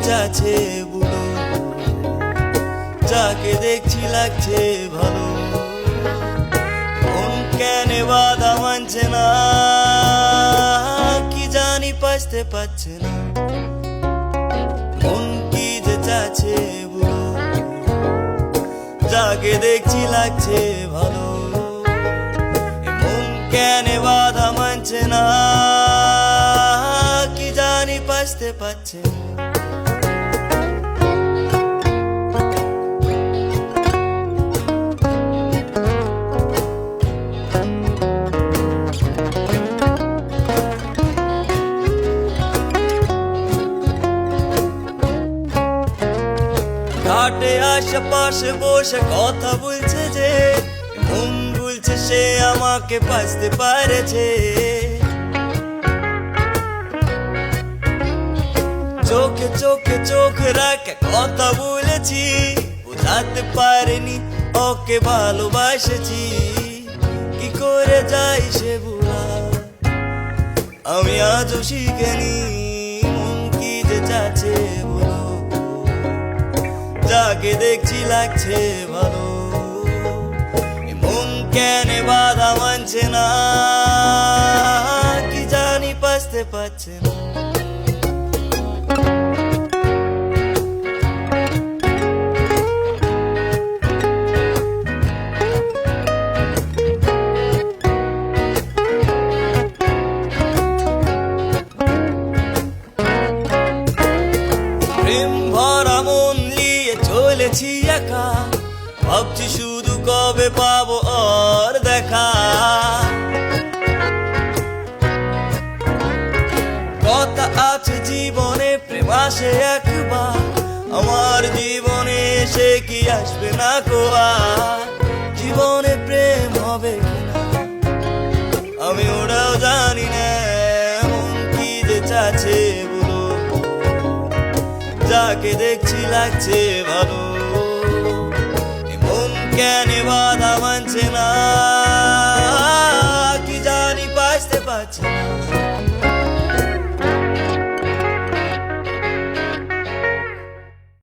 চাচ্ছে বুড়ো, যাকে দেখছি লাগছে ভালো, মন কেন বাধা মানছে না, কি জানি পাইতে পারছে না। মন কি যে চাচ্ছে বুড়ো, যাকে দেখছি লাগছে ভালো, মন কেন বাধা মানছে না, কি জানি পাইতে পারছে না। ঘাটে আশেপাশে বসে কথা বলছে যে, মন বলছে সে আমাকে বাঁচতে পারেছে। চোখে চোখে চোখ রাখে কথা বলেছি, বোঝাতে পারিনি ওকে ভালোবাসেছি। কি করে যাই সে ভুলা, আমি আজও শিখিনি। মন কি যে চাচ্ছে বলো, যাকে দেখছি লাগছে ভালো, মন কেন বাধা মানছে না, কি জানি পাইতে পারছে না। প্রেম ভরা মন নিয়ে চলেছি একা, ভাবছি শুধু কবে পাবো ওর দেখা। কথা আছে জীবনে প্রেম আসে একবার, আমার জীবনে সে কি আসবে না কোয়া। জীবনে প্রেম হবে কিনা আমি ওরাও জানি না। মন কি যে চাচ্ছে বলো, যাকে দেখছি লাগছে ভালো, মন কেন বাধা মানছে না, কি জানি পাইতে পারছে না।